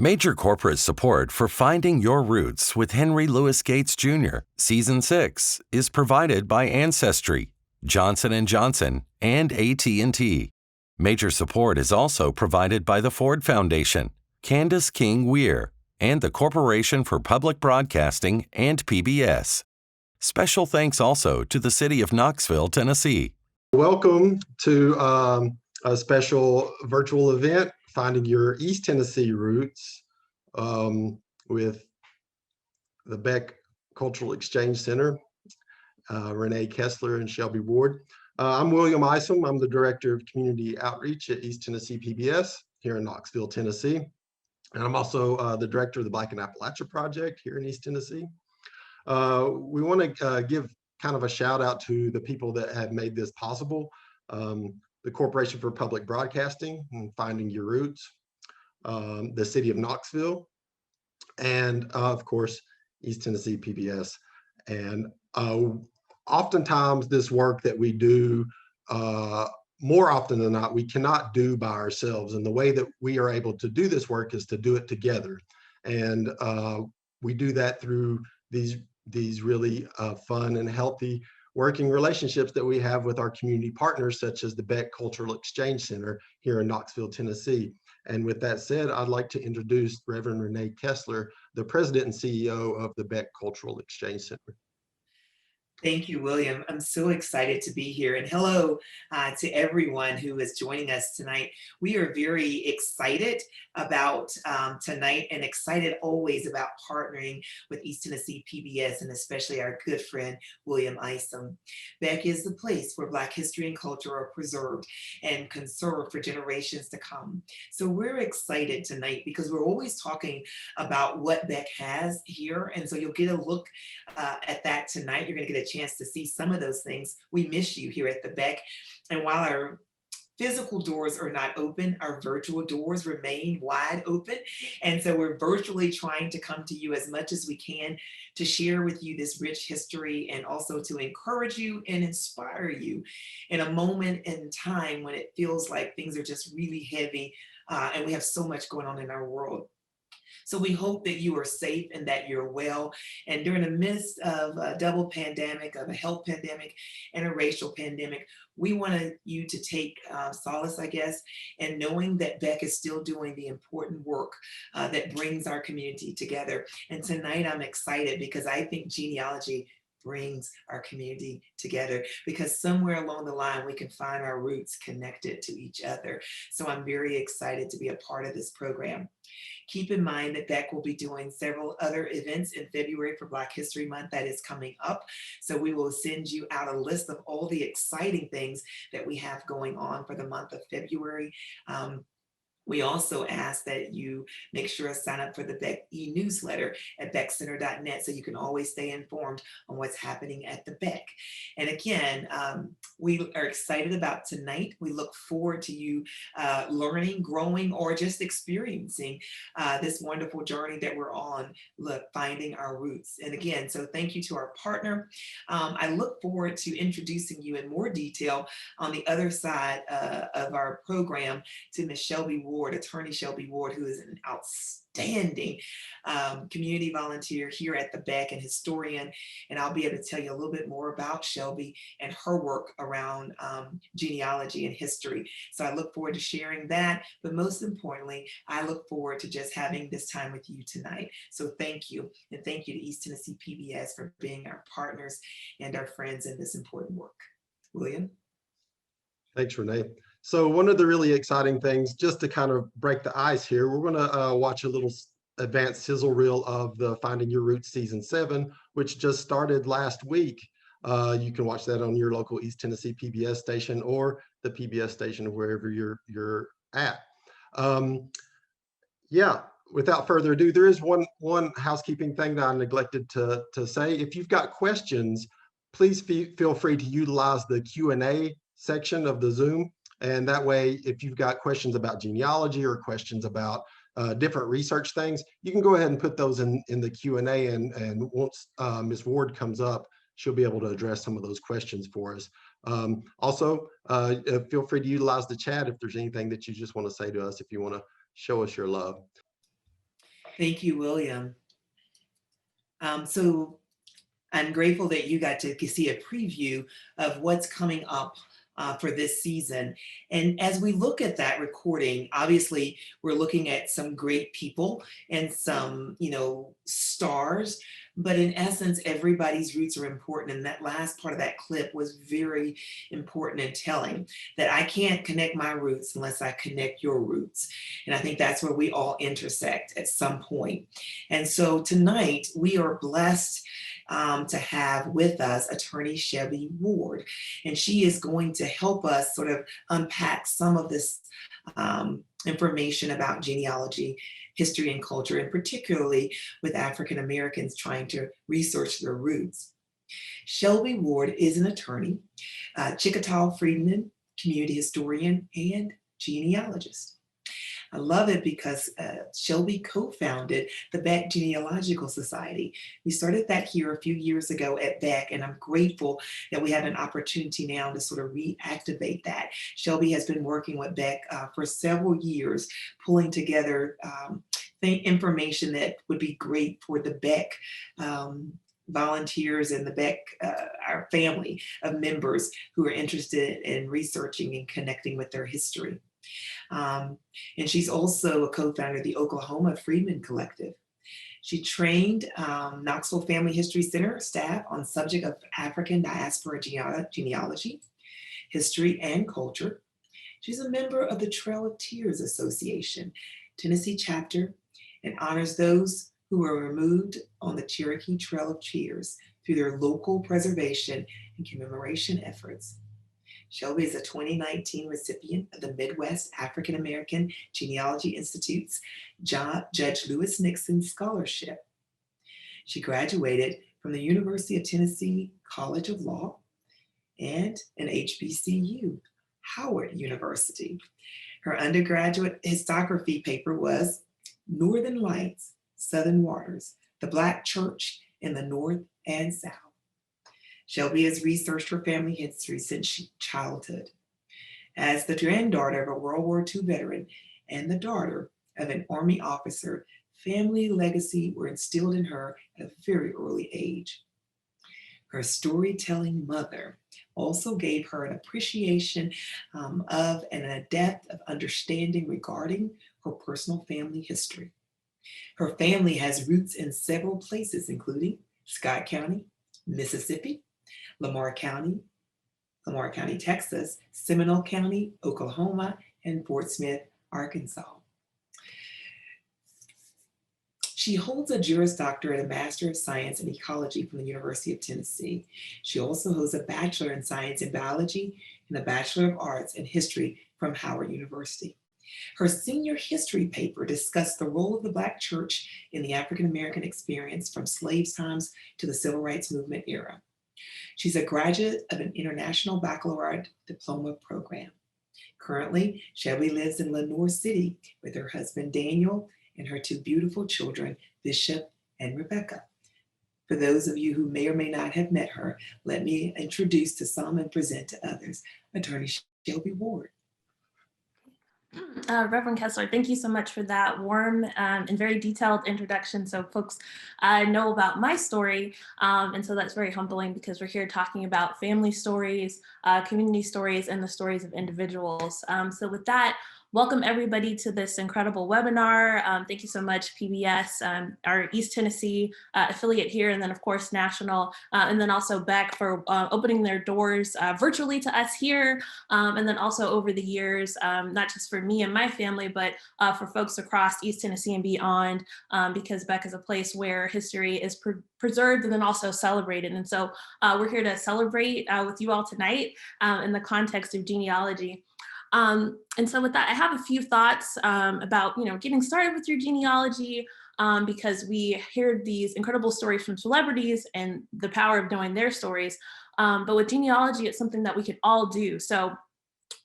Major corporate support for Finding Your Roots with Henry Louis Gates Jr., Season 6, is provided by Ancestry, Johnson and Johnson, and AT&T. Major support is also provided by the Ford Foundation, Candace King Weir, and the Corporation for Public Broadcasting and PBS. Special thanks also to the City of Knoxville, Tennessee. Welcome to a special virtual event, Finding Your East Tennessee Roots, with the Beck Cultural Exchange Center, Renee Kessler and Shelby Ward. I'm William Isom. I'm the Director of Community Outreach at East Tennessee PBS here in Knoxville, Tennessee. And I'm also the Director of the Black in Appalachia Project here in East Tennessee. We want to give kind of a shout out to the people that have made this possible. The Corporation for Public Broadcasting and Finding Your Roots, the City of Knoxville, and of course, East Tennessee PBS. And oftentimes this work that we do, more often than not, we cannot do by ourselves. And the way that we are able to do this work is to do it together. And we do that through these really fun and healthy working relationships that we have with our community partners, such as the Beck Cultural Exchange Center here in Knoxville, Tennessee. And with that said, I'd like to introduce Reverend Renee Kessler, the President and CEO of the Beck Cultural Exchange Center. Thank you, William. I'm so excited to be here. And hello to everyone who is joining us tonight. We are very excited about tonight and excited always about partnering with East Tennessee PBS and especially our good friend, William Isom. Beck is the place where Black history and culture are preserved and conserved for generations to come. So we're excited tonight because we're always talking about what Beck has here. And so you'll get a look at that tonight. You're going to get a chance to see some of those things. We miss you here at the Beck. And while our physical doors are not open, our virtual doors remain wide open. And so we're virtually trying to come to you as much as we can to share with you this rich history and also to encourage you and inspire you in a moment in time when it feels like things are just really heavy and we have so much going on in our world. So we hope that you are safe and that you're well. And during the midst of a double pandemic, of a health pandemic and a racial pandemic, we wanted you to take solace, I guess, in knowing that Beck is still doing the important work that brings our community together. And tonight I'm excited because I think genealogy brings our community together because somewhere along the line we can find our roots connected to each other. So I'm very excited to be a part of this program. Keep in mind that Beck will be doing several other events in February for Black History Month that is coming up. So we will send you out a list of all the exciting things that we have going on for the month of February. We also ask that you make sure to sign up for the Beck e-newsletter at beckcenter.net so you can always stay informed on what's happening at the Beck. And again, we are excited about tonight. We look forward to you learning, growing, or just experiencing this wonderful journey that we're on, finding our roots. And again, so thank you to our partner. I look forward to introducing you in more detail on the other side of our program to Ms. Shelby Ward, Attorney Shelby Ward, who is an outstanding community volunteer here at the Beck and historian. And I'll be able to tell you a little bit more about Shelby and her work around genealogy and history. So I look forward to sharing that. But most importantly, I look forward to just having this time with you tonight. So thank you. And thank you to East Tennessee PBS for being our partners and our friends in this important work. William? Thanks, Renee. So one of the really exciting things, just to kind of break the ice here, we're going to watch a little advanced sizzle reel of the Finding Your Roots Season 7, which just started last week. You can watch that on your local East Tennessee PBS station or the PBS station, wherever you're at. Yeah, without further ado, there is one housekeeping thing that I neglected to say. If you've got questions, please feel free to utilize the Q&A section of the Zoom. And that way, if you've got questions about genealogy or questions about different research things, you can go ahead and put those in the Q&A. And once Ms. Ward comes up, she'll be able to address some of those questions for us. Also, feel free to utilize the chat if there's anything that you just want to say to us, if you want to show us your love. Thank you, William. So I'm grateful that you got to see a preview of what's coming up for this season. And as we look at that recording, obviously we're looking at some great people and some, stars, but in essence, everybody's roots are important. And that last part of that clip was very important in telling that I can't connect my roots unless I connect your roots. And I think that's where we all intersect at some point. And so tonight we are blessed to have with us attorney Shelby Ward. And she is going to help us sort of unpack some of this information about genealogy, history, and culture, and particularly with African Americans trying to research their roots. Shelby Ward is an attorney, Chickasaw Freedman, community historian, and genealogist. I love it because Shelby co-founded the Beck Genealogical Society. We started that here a few years ago at Beck, and I'm grateful that we have an opportunity now to sort of reactivate that. Shelby has been working with Beck for several years, pulling together information that would be great for the Beck volunteers and the Beck, our family of members who are interested in researching and connecting with their history. And she's also a co-founder of the Oklahoma Freedmen Collective. She trained Knoxville Family History Center staff on subject of African diaspora genealogy, history, and culture. She's a member of the Trail of Tears Association, Tennessee chapter, and honors those who were removed on the Cherokee Trail of Tears through their local preservation and commemoration efforts. Shelby is a 2019 recipient of the Midwest African American Genealogy Institute's Judge Lewis Nixon Scholarship. She graduated from the University of Tennessee College of Law and an HBCU, Howard University. Her undergraduate historiography paper was Northern Lights, Southern Waters, the Black Church in the North and South. Shelby has researched her family history since childhood. As the granddaughter of a World War II veteran and the daughter of an Army officer, family legacy were instilled in her at a very early age. Her storytelling mother also gave her an appreciation of and a depth of understanding regarding her personal family history. Her family has roots in several places, including Scott County, Mississippi, Lamar County, Texas, Seminole County, Oklahoma, and Fort Smith, Arkansas. She holds a Juris Doctorate and Master of Science in Ecology from the University of Tennessee. She also holds a Bachelor in Science in Biology and a Bachelor of Arts in History from Howard University. Her senior history paper discussed the role of the Black church in the African American experience from slave times to the Civil Rights Movement era. She's a graduate of an International Baccalaureate Diploma program. Currently, Shelby lives in Lenoir City with her husband Daniel and her two beautiful children, Bishop and Rebecca. For those of you who may or may not have met her, let me introduce to some and present to others, Attorney Shelby Ward. Reverend Kessler, thank you so much for that warm and very detailed introduction so folks know about my story. And so that's very humbling because we're here talking about family stories, community stories, and the stories of individuals. So with that, welcome everybody to this incredible webinar. Thank you so much, PBS, our East Tennessee affiliate here, and then of course national, and then also Beck for opening their doors virtually to us here, and then also over the years, not just for me and my family, but for folks across East Tennessee and beyond, because Beck is a place where history is preserved and then also celebrated. And so we're here to celebrate with you all tonight in the context of genealogy. And so with that, I have a few thoughts about, getting started with your genealogy, because we hear these incredible stories from celebrities and the power of knowing their stories. But with genealogy, it's something that we can all do. So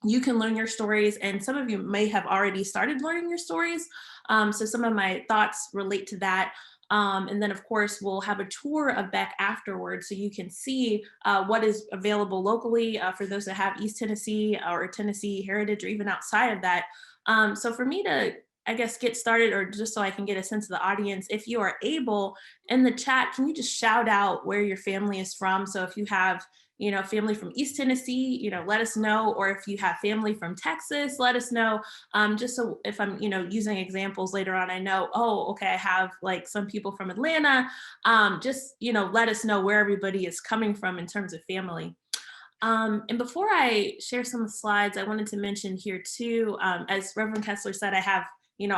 you can learn your stories, and some of you may have already started learning your stories. So some of my thoughts relate to that. And then of course, we'll have a tour of Beck afterwards so you can see what is available locally for those that have East Tennessee or Tennessee heritage or even outside of that. So for me to I guess, get started, or just so I can get a sense of the audience, if you are able, in the chat, can you just shout out where your family is from? So if you have, family from East Tennessee, let us know. Or if you have family from Texas, let us know. Just so if I'm, using examples later on, I know, oh, okay, I have like some people from Atlanta. Just, let us know where everybody is coming from in terms of family. And before I share some of the slides, I wanted to mention here too, as Reverend Kessler said, I have,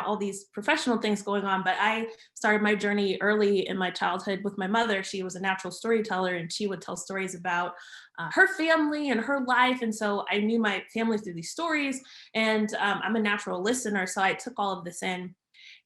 all these professional things going on, but I started my journey early in my childhood with my mother. She was a natural storyteller, and she would tell stories about her family and her life. And so I knew my family through these stories, and I'm a natural listener. So I took all of this in.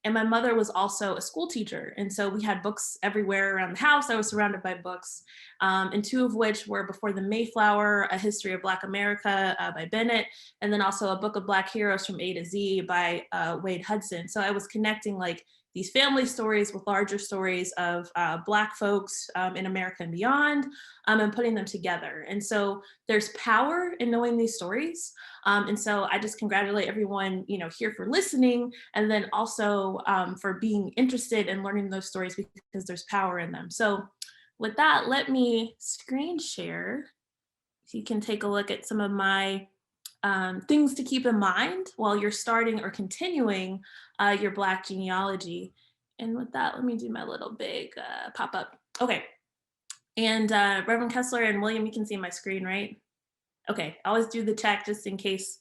And my mother was also a school teacher. And so we had books everywhere around the house. I was surrounded by books, and two of which were Before the Mayflower, A History of Black America by Bennett, and then also a book of Black Heroes from A to Z by Wade Hudson. So I was connecting like these family stories with larger stories of Black folks in America and beyond, and putting them together. And so there's power in knowing these stories. And so I just congratulate everyone, here for listening, and then also for being interested in learning those stories, because there's power in them. So with that, let me screen share. So you can take a look at some of my things to keep in mind while you're starting or continuing your Black genealogy. And with that, let me do my little big pop-up. Okay. And Reverend Kessler and William, you can see my screen, right? Okay, I always do the check just in case.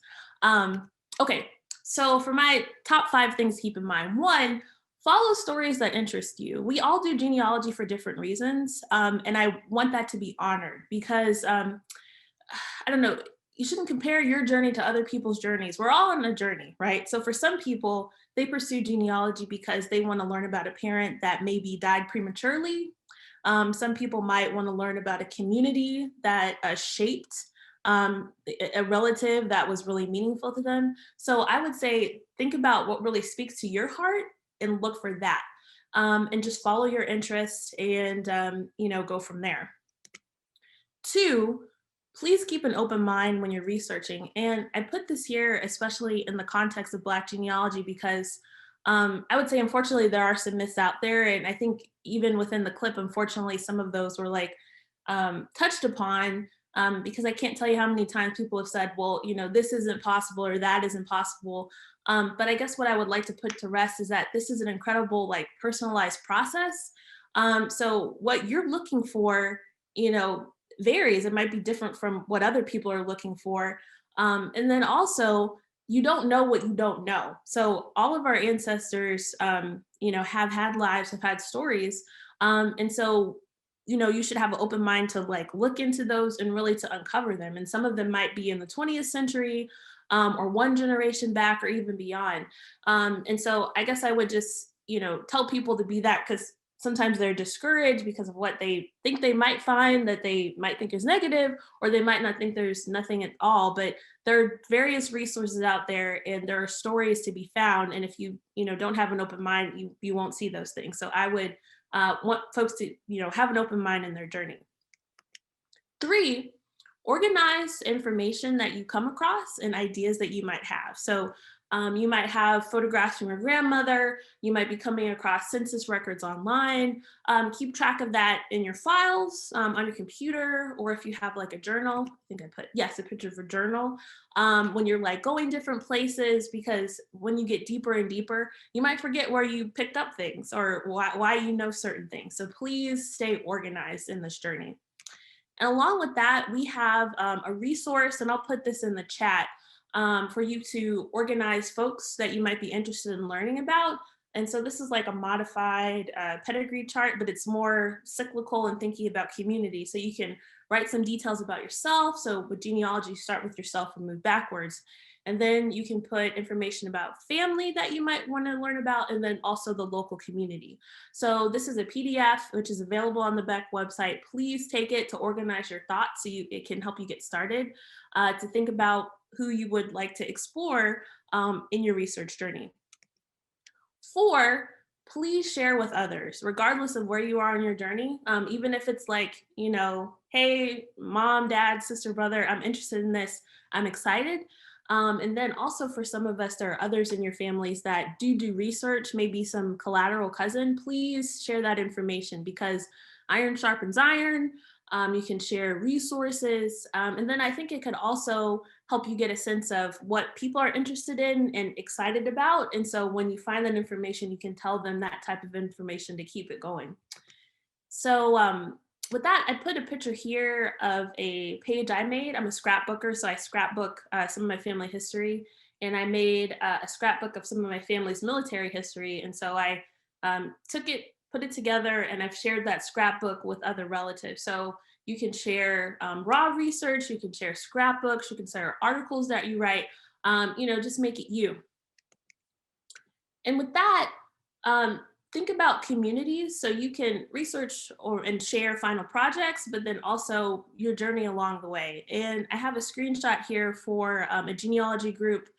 Okay, so for my top 5 things to keep in mind. 1, follow stories that interest you. We all do genealogy for different reasons, and I want that to be honored, because I don't know, you shouldn't compare your journey to other people's journeys. We're all on a journey, right? So for some people, they pursue genealogy because they want to learn about a parent that maybe died prematurely. Some people might want to learn about a community that shaped a relative that was really meaningful to them. So I would say, think about what really speaks to your heart and look for that, and just follow your interests, and go from there. 2, please keep an open mind when you're researching. And I put this here, especially in the context of Black genealogy, because I would say, unfortunately, there are some myths out there. And I think even within the clip, unfortunately, some of those were like touched upon, because I can't tell you how many times people have said, well, this isn't possible or that isn't possible. But I guess what I would like to put to rest is that this is an incredible, like, personalized process. So what you're looking for, varies. It might be different from what other people are looking for. And then also, you don't know what you don't know. So all of our ancestors, have had lives, have had stories. And so, you should have an open mind to like look into those and really to uncover them. And some of them might be in the 20th century, or one generation back, or even beyond. And so I guess I would just, tell people to be that, because sometimes they're discouraged because of what they think they might find that they might think is negative, or they might not think there's nothing at all. But there are various resources out there, and there are stories to be found. And if you, don't have an open mind, you won't see those things. So I would want folks to, have an open mind in their journey. 3, organize information that you come across and ideas that you might have. So you might have photographs from your grandmother. You might be coming across census records online. Keep track of that in your files on your computer, or if you have like a journal. I think I put, yes, a picture of a journal. When you're like going different places, because when you get deeper and deeper, you might forget where you picked up things, or why you know certain things. So please stay organized in this journey. And along with that, we have a resource, and I'll put this in the chat, for you to organize folks that you might be interested in learning about. And so this is like a modified pedigree chart, but it's more cyclical and thinking about community. So you can write some details about yourself. So with genealogy, you start with yourself and move backwards. And then you can put information about family that you might want to learn about, and then also the local community. So this is a PDF, which is available on the Beck website. Please take it to organize your thoughts, so it can help you get started, to think about who you would like to explore in your research journey. 4, please share with others, regardless of where you are in your journey. Even if it's like, hey, mom, dad, sister, brother, I'm interested in this, I'm excited. And then also for some of us, there are others in your families that do research, maybe some collateral cousin, please share that information, because iron sharpens iron. You can share resources. And then I think it could also help you get a sense of what people are interested in and excited about. And so when you find that information, you can tell them that type of information to keep it going. So with that, I put a picture here of a page I made. I'm a scrapbooker, so I scrapbook some of my family history. And I made a scrapbook of some of my family's military history. And so I took it, put it together, and I've shared that scrapbook with other relatives. So you can share raw research, you can share scrapbooks, you can share articles that you write, just make it you. And with that, think about communities. So you can research and share final projects, but then also your journey along the way. And I have a screenshot here for a genealogy group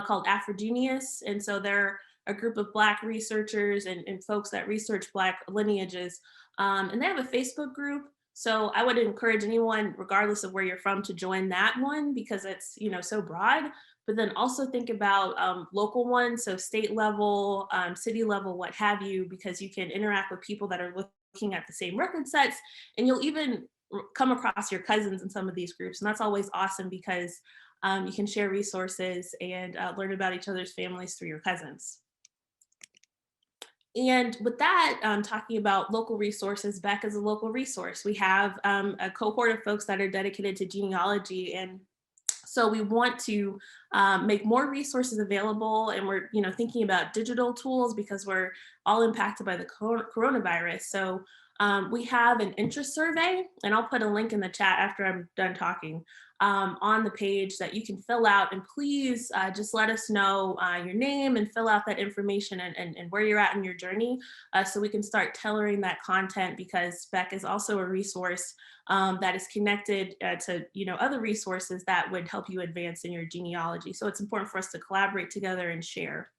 called Afrogenius. And so they're a group of Black researchers and folks that research Black lineages. And they have a Facebook group. So I would encourage anyone, regardless of where you're from, to join that one, because it's, so broad. But then also think about local ones, so state level, city level, what have you, because you can interact with people that are looking at the same record sets, and you'll even come across your cousins in some of these groups. And that's always awesome, because you can share resources and learn about each other's families through your cousins. And with that, talking about local resources, Beck is a local resource. We have a cohort of folks that are dedicated to genealogy, and so we want to make more resources available, and we're thinking about digital tools because we're all impacted by the coronavirus. So we have an interest survey, and I'll put a link in the chat after I'm done talking, on the page that you can fill out. And please just let us know your name and fill out that information and where you're at in your journey, so we can start tailoring that content, because Beck is also a resource that is connected to other resources that would help you advance in your genealogy. So it's important for us to collaborate together and share.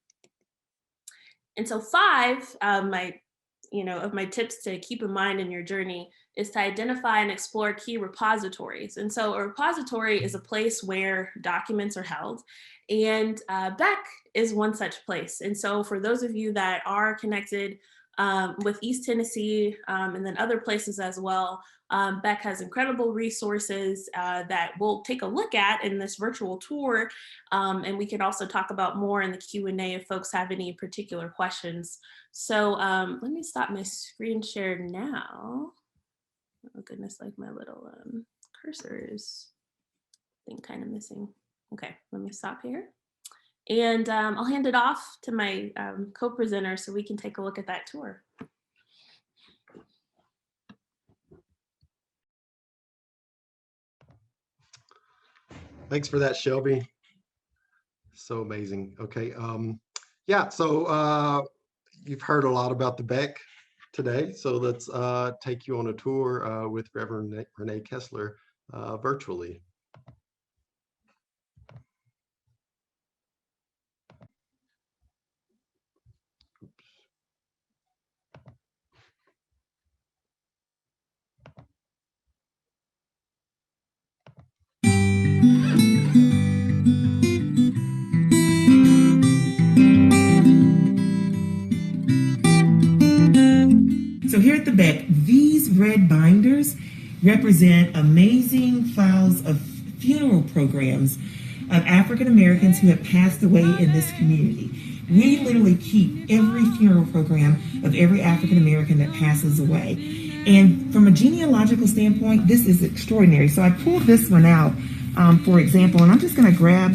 And so 5 of my tips to keep in mind in your journey is to identify and explore key repositories. And so a repository is a place where documents are held, and Beck is one such place. And so for those of you that are connected with East Tennessee and then other places as well, Beck has incredible resources that we'll take a look at in this virtual tour. And we can also talk about more in the Q&A if folks have any particular questions. So let me stop my screen share now. Oh goodness, like my little cursor is, I think, kind of missing. Okay, let me stop here. And I'll hand it off to my co-presenter so we can take a look at that tour. Thanks for that, Shelby. So amazing. Okay. Yeah, so you've heard a lot about the Beck today. So let's take you on a tour with Reverend Renee Kessler virtually. So here at the Beck, these red binders represent amazing files of funeral programs of African Americans who have passed away in this community. We literally keep every funeral program of every African American that passes away. And from a genealogical standpoint, this is extraordinary. So I pulled this one out, for example, and I'm just going to grab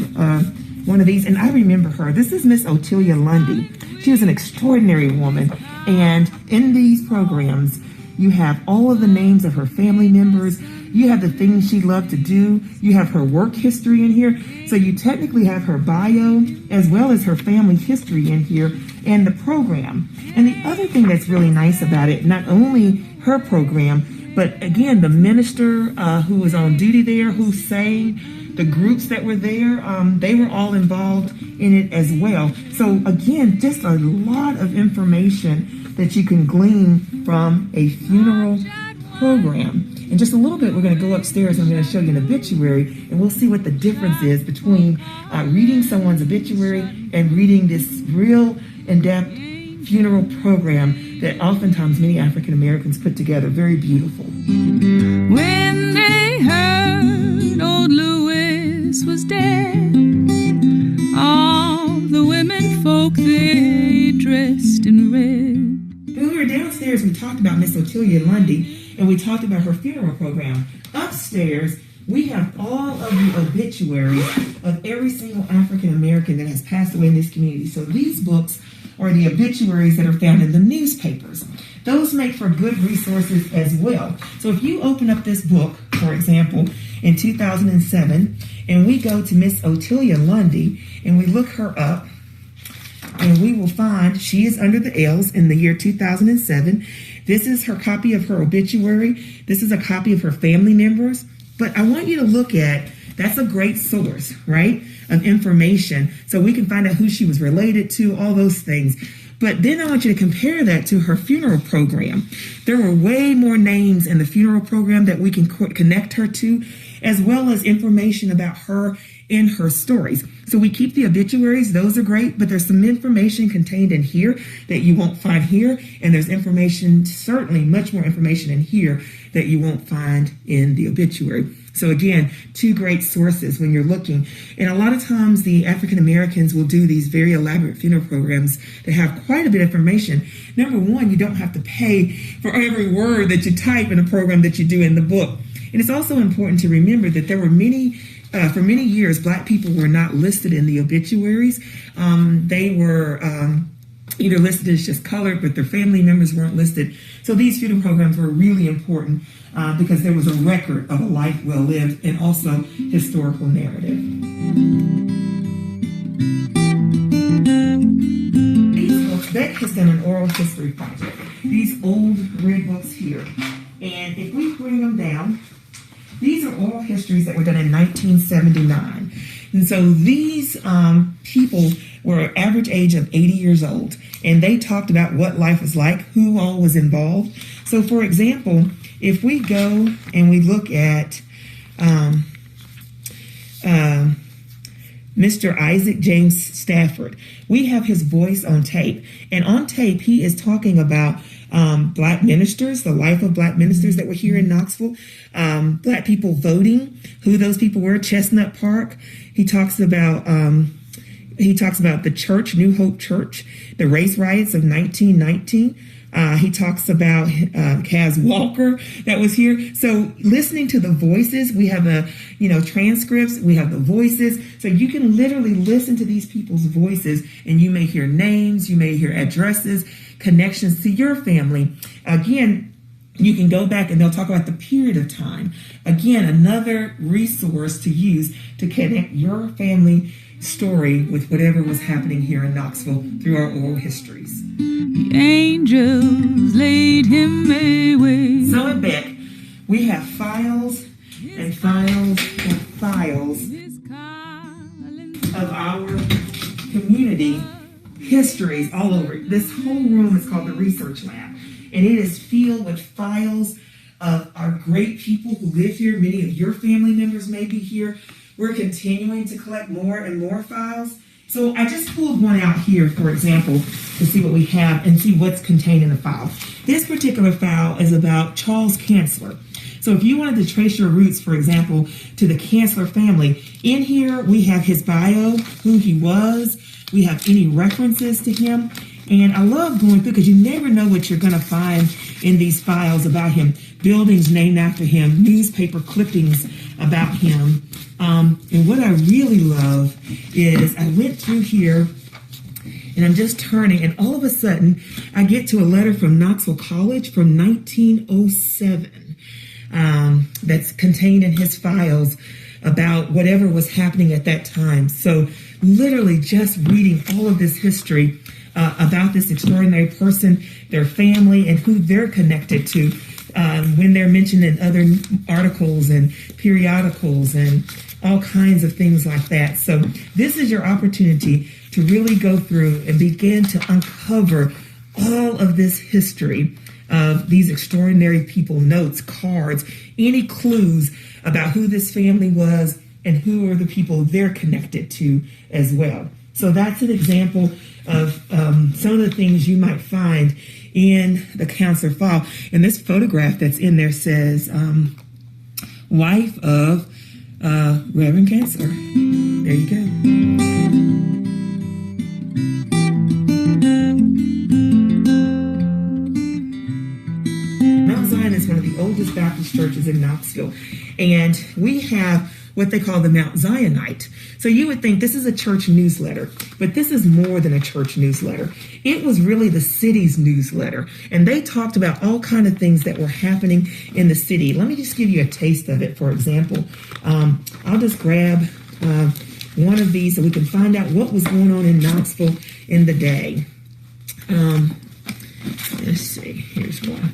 one of these. And I remember her. This is Miss Otelia Lundy. She was an extraordinary woman. And in these programs, you have all of the names of her family members. You have the things she loved to do. You have her work history in here. So you technically have her bio as well as her family history in here and the program. And the other thing that's really nice about it, not only her program, but again, the minister who was on duty there, who sang, the groups that were there, they were all involved in it as well. So again, just a lot of information that you can glean from a funeral program. In just a little bit, we're going to go upstairs and I'm going to show you an obituary, and we'll see what the difference is between reading someone's obituary and reading this real in-depth funeral program that oftentimes many African Americans put together. Very beautiful. When they heard old Louis was dead, all the women folk they dressed in red. When we were downstairs, we talked about Miss Otelia Lundy, and we talked about her funeral program. Upstairs, we have all of the obituaries of every single African American that has passed away in this community. So these books are the obituaries that are found in the newspapers. Those make for good resources as well. So if you open up this book, for example, in 2007, and we go to Miss Otelia Lundy, and we look her up, and we will find she is under the L's in the year 2007. This is her copy of her obituary. This is a copy of her family members. But I want you to look at, that's a great source, right, of information. So we can find out who she was related to, all those things. But then I want you to compare that to her funeral program. There were way more names in the funeral program that we can connect her to, as well as information about her in her stories. So we keep the obituaries, those are great, but there's some information contained in here that you won't find here, and there's information, certainly much more information in here that you won't find in the obituary. So again, two great sources when you're looking. And a lot of times the African Americans will do these very elaborate funeral programs that have quite a bit of information. Number one, you don't have to pay for every word that you type in a program that you do in the book. And it's also important to remember that there were for many years, Black people were not listed in the obituaries. They were either listed as just colored, but their family members weren't listed. So these funeral programs were really important because there was a record of a life well lived and also historical narrative. These books, Beck has done an oral history project. These old red books here. And if we bring them down, these are oral histories that were done in 1979. And so these people were average age of 80 years old, and they talked about what life was like, who all was involved. So for example, if we go and we look at Mr. Isaac James Stafford, we have his voice on tape. And on tape, he is talking about Black ministers, the life of Black ministers that were here in Knoxville, Black people voting, who those people were, Chestnut Park. He talks about the church, New Hope Church, the race riots of 1919. He talks about Kaz Walker that was here. So listening to the voices, we have the transcripts, we have the voices. So you can literally listen to these people's voices, and you may hear names, you may hear addresses, connections to your family. Again, you can go back and they'll talk about the period of time. Again, another resource to use to connect your family story with whatever was happening here in Knoxville through our oral histories. The angels laid him away. So at Beck, we have files and files and files of our community histories all over. This whole room is called the Research Lab, and it is filled with files of our great people who live here. Many of your family members may be here. We're continuing to collect more and more files. So I just pulled one out here, for example, to see what we have and see what's contained in the file. This particular file is about Charles Chancellor. So if you wanted to trace your roots, for example, to the Chancellor family, in here we have his bio, who he was. We have any references to him. And I love going through because you never know what you're going to find in these files about him. Buildings named after him, newspaper clippings about him. And what I really love is I went through here and I'm just turning, and all of a sudden I get to a letter from Knoxville College from 1907 that's contained in his files about whatever was happening at that time. So literally just reading all of this history about this extraordinary person, their family, and who they're connected to when they're mentioned in other articles and periodicals and all kinds of things like that. So this is your opportunity to really go through and begin to uncover all of this history of these extraordinary people, notes, cards, any clues about who this family was and who are the people they're connected to as well. So that's an example of some of the things you might find in the counselor file. And this photograph that's in there says, wife of Reverend Counselor. There you go. Mount Zion is one of the oldest Baptist churches in Knoxville. And we have what they call the Mount Zionite. So you would think this is a church newsletter, but this is more than a church newsletter. It was really the city's newsletter, and they talked about all kinds of things that were happening in the city. Let me just give you a taste of it. For example, I'll just grab one of these so we can find out what was going on in Knoxville in the day. Let's see, here's one.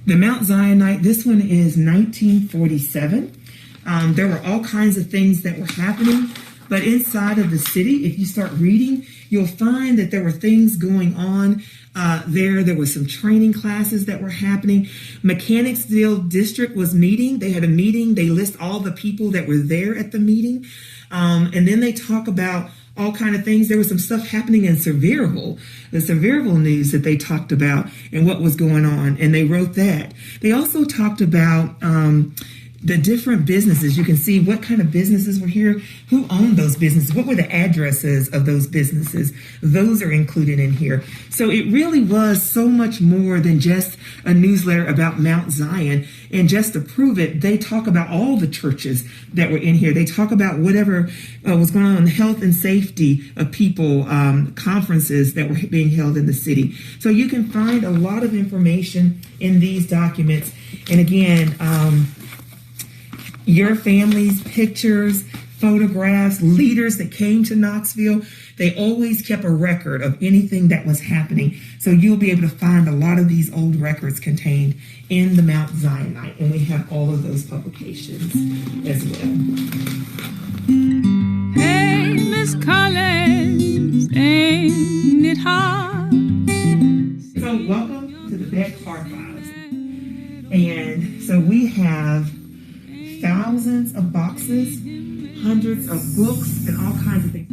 The Mount Zionite, this one is 1947. There were all kinds of things that were happening, but inside of the city, if you start reading, you'll find that there were things going on there. There were some training classes that were happening. Mechanicsville District was meeting. They had a meeting. They list all the people that were there at the meeting. And then they talk about all kind of things. There was some stuff happening in Sevierville, the Sevierville news that they talked about and what was going on, and they wrote that. They also talked about the different businesses. You can see what kind of businesses were here, who owned those businesses, what were the addresses of those businesses. Those are included in here. So it really was so much more than just a newsletter about Mount Zion. And just to prove it, they talk about all the churches that were in here. They talk about whatever was going on, health and safety of people, conferences that were being held in the city. So you can find a lot of information in these documents. And again, your family's pictures, photographs, leaders that came to Knoxville, they always kept a record of anything that was happening. So you'll be able to find a lot of these old records contained in the Mount Zionite, and we have all of those publications as well. Hey, Miss Collins, ain't it hard? So welcome to the Beck Archives. And so we have thousands of boxes, hundreds of books, and all kinds of things.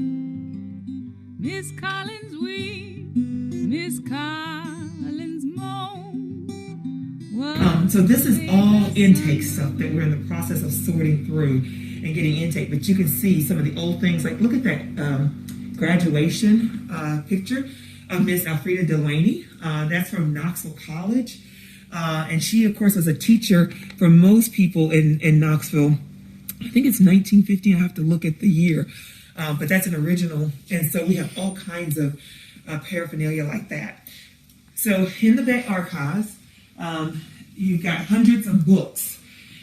Miss Collins weep, Miss Collins moan. So this is all intake stuff that we're in the process of sorting through and getting intake. But you can see some of the old things. Like look at that graduation picture of Miss Alfreda Delaney. That's from Knoxville College. And she, of course, was a teacher for most people in Knoxville. I think it's 1950. I have to look at the year. But that's an original. And so we have all kinds of paraphernalia like that. So in the Beck Archives, you've got hundreds of books.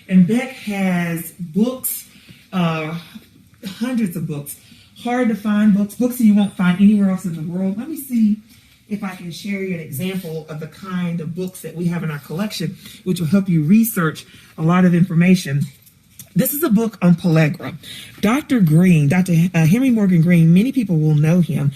And Beck has books, hundreds of books. Hard to find books that you won't find anywhere else in the world. Let me see if I can share you an example of the kind of books that we have in our collection, which will help you research a lot of information. This is a book on pellagra. Dr. Green, Dr. Henry Morgan Green, many people will know him.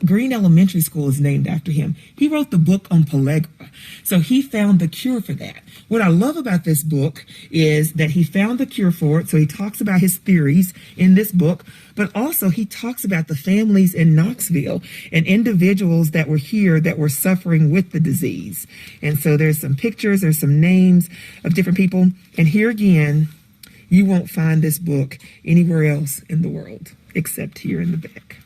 Green Elementary School is named after him. He wrote the book on pellagra. So he found the cure for that. What I love about this book is that he found the cure for it. So he talks about his theories in this book, but also he talks about the families in Knoxville and individuals that were here that were suffering with the disease. And so there's some pictures, there's some names of different people. And here again, you won't find this book anywhere else in the world except here in the Beck.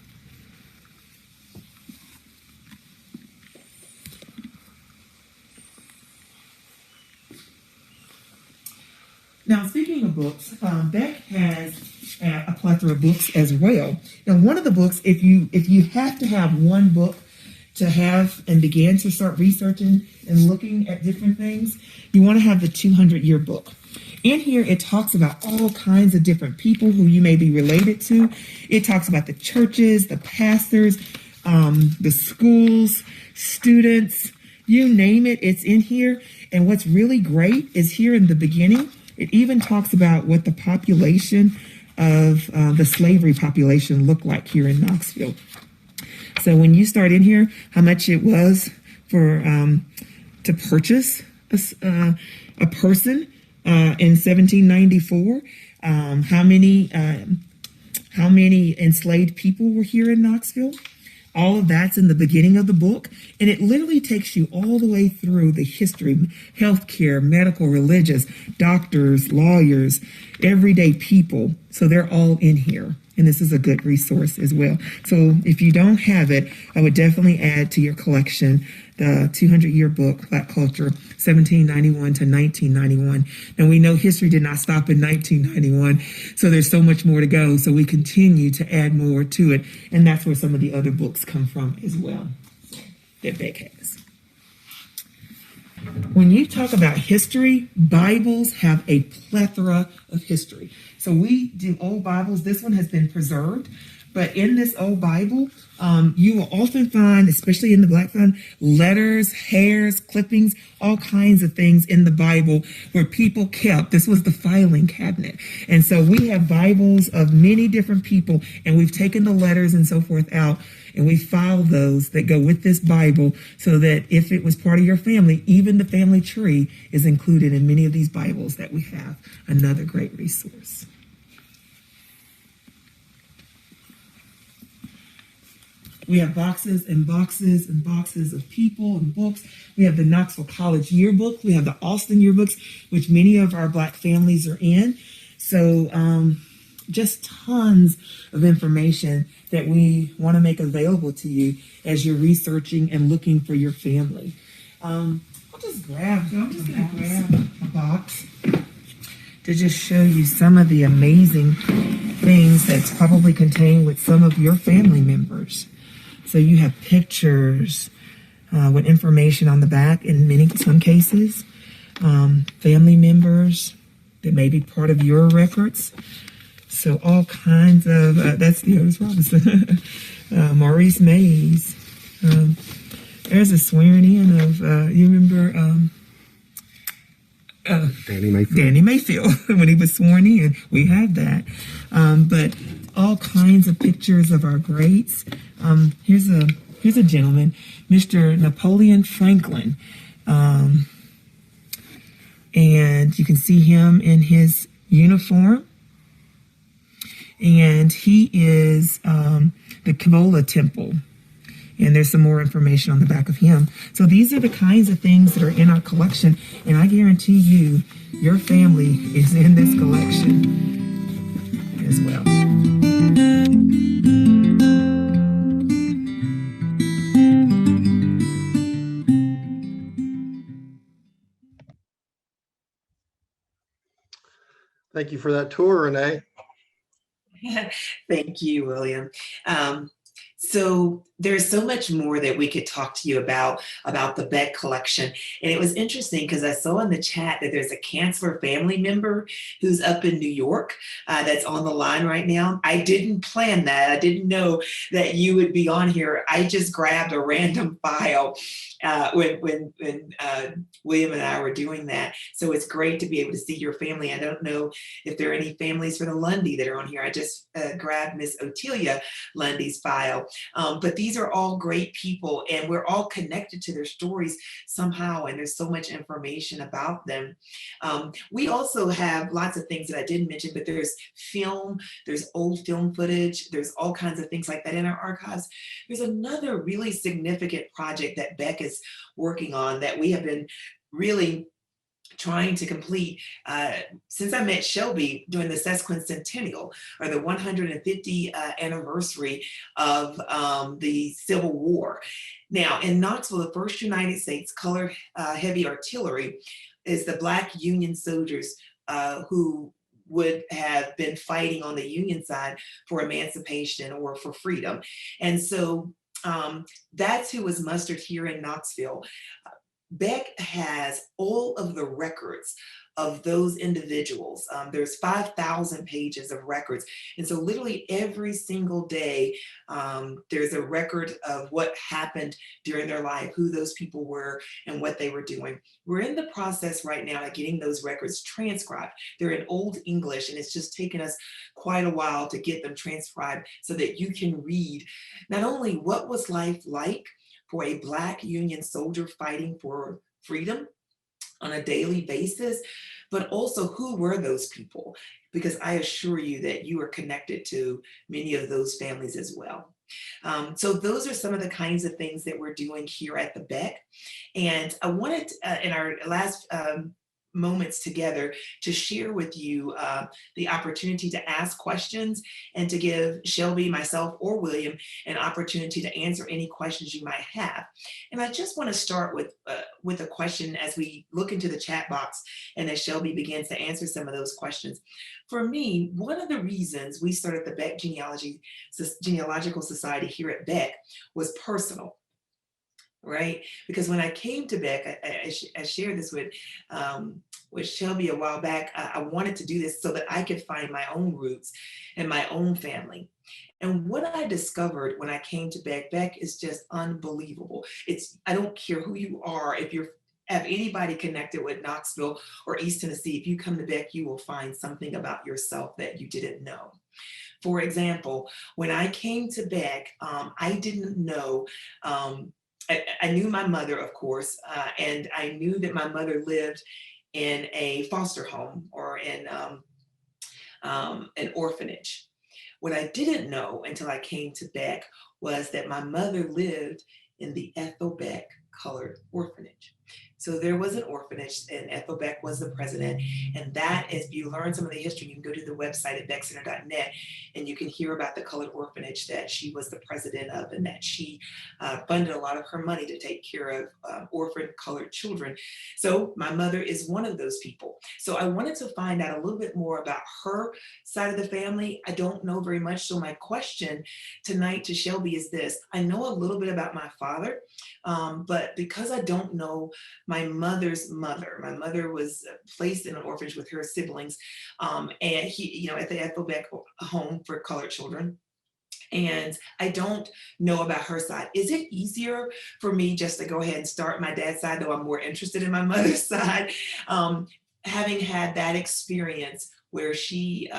Now, speaking of books, Beck has a plethora of books as well. Now, one of the books, if you have to have one book to have and begin to start researching and looking at different things, you want to have the 200-year book. In here, it talks about all kinds of different people who you may be related to. It talks about the churches, the pastors, the schools, students, you name it, it's in here. And what's really great is here in the beginning, it even talks about what the population of the slavery population looked like here in Knoxville. So when you start in here, how much it was for to purchase a person in 1794, how many enslaved people were here in Knoxville. All of that's in the beginning of the book, and it literally takes you all the way through the history, healthcare, medical, religious, doctors, lawyers, everyday people. So they're all in here, and this is a good resource as well. So if you don't have it, I would definitely add to your collection the 200-year book, Black Culture, 1791 to 1991. Now, we know history did not stop in 1991, so there's so much more to go. So we continue to add more to it, and that's where some of the other books come from as well that Beck has. When you talk about history, Bibles have a plethora of history. So we do old Bibles. This one has been preserved. But in this old Bible, you will often find, especially in the Black Fund, letters, hairs, clippings, all kinds of things in the Bible where people kept. This was the filing cabinet. And so we have Bibles of many different people, and we've taken the letters and so forth out, and we filed those that go with this Bible so that if it was part of your family, even the family tree is included in many of these Bibles that we have. Another great resource. We have boxes and boxes and boxes of people and books. We have the Knoxville College Yearbook. We have the Austin Yearbooks, which many of our Black families are in. So just tons of information that we want to make available to you as you're researching and looking for your family. I'm just going to grab a box to just show you some of the amazing things that's probably contained with some of your family members. So you have pictures with information on the back in some cases, family members that may be part of your records. So all kinds of, that's the Otis Robinson, Maurice Mays. There's a swearing in of, you remember Danny Mayfield when he was sworn in. We have that. But all kinds of pictures of our greats. Here's a gentleman, Mr. Napoleon Franklin. And you can see him in his uniform. And he is the Kibola Temple. And there's some more information on the back of him. So these are the kinds of things that are in our collection. And I guarantee you, your family is in this collection as well. Thank you for that tour, Renee. Thank you, William. So there's so much more that we could talk to you about the Beck collection. And it was interesting because I saw in the chat that there's a Canceller family member who's up in New York that's on the line right now. I didn't plan that. I didn't know that you would be on here. I just grabbed a random file when William and I were doing that. So it's great to be able to see your family. I don't know if there are any families for the Lundy that are on here. I just grabbed Miss Otelia Lundy's file. But these are all great people, and we're all connected to their stories somehow, and there's so much information about them. We also have lots of things that I didn't mention, but there's film, there's old film footage, there's all kinds of things like that in our archives. There's another really significant project that Beck is working on that we have been really trying to complete since I met Shelby during the sesquicentennial, or the 150th anniversary of the Civil War. Now, in Knoxville, the first United States colored heavy artillery is the Black Union soldiers who would have been fighting on the Union side for emancipation or for freedom. And so that's who was mustered here in Knoxville. Beck has all of the records of those individuals. There's 5,000 pages of records. And so literally every single day, there's a record of what happened during their life, who those people were and what they were doing. We're in the process right now of getting those records transcribed. They're in Old English, and it's just taken us quite a while to get them transcribed so that you can read not only what was life like for a Black Union soldier fighting for freedom on a daily basis, but also who were those people? Because I assure you that you are connected to many of those families as well. So those are some of the kinds of things that we're doing here at the Beck. And I wanted in our last moments together to share with you the opportunity to ask questions and to give Shelby, myself, or William an opportunity to answer any questions you might have. And I just want to start with a question as we look into the chat box and as Shelby begins to answer some of those questions. For me, one of the reasons we started the Beck Genealogical Society here at Beck was personal. Right? Because when I came to Beck, I shared this with Shelby a while back. I wanted to do this so that I could find my own roots and my own family. And what I discovered when I came to Beck is just unbelievable. I don't care who you are, if you have anybody connected with Knoxville or East Tennessee, if you come to Beck, you will find something about yourself that you didn't know. For example, when I came to Beck, I didn't know I knew my mother, of course, and I knew that my mother lived in a foster home or in an orphanage. What I didn't know until I came to Beck was that my mother lived in the Ethel Beck Colored Orphanage. So there was an orphanage, and Ethel Beck was the president. And that is, if you learn some of the history, you can go to the website at beckcenter.net and you can hear about the colored orphanage that she was the president of, and that she funded a lot of her money to take care of orphan colored children. So my mother is one of those people. So I wanted to find out a little bit more about her side of the family. I don't know very much. So my question tonight to Shelby is this: I know a little bit about my father, but because I don't know my mother's mother. My mother was placed in an orphanage with her siblings, and he, at the Ethel Beck home for colored children. And I don't know about her side. Is it easier for me just to go ahead and start my dad's side, though I'm more interested in my mother's side, having had that experience where she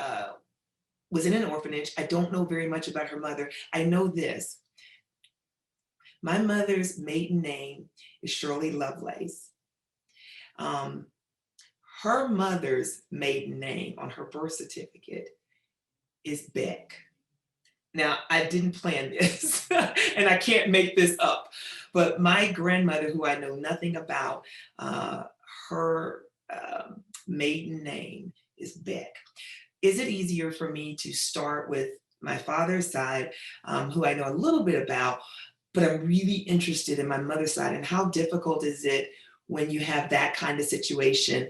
was in an orphanage? I don't know very much about her mother. I know this. My mother's maiden name is Shirley Lovelace. Her mother's maiden name on her birth certificate is Beck. Now, I didn't plan this, and I can't make this up, but my grandmother, who I know nothing about, her maiden name is Beck. Is it easier for me to start with my father's side, who I know a little bit about, but I'm really interested in my mother's side? And how difficult is it when you have that kind of situation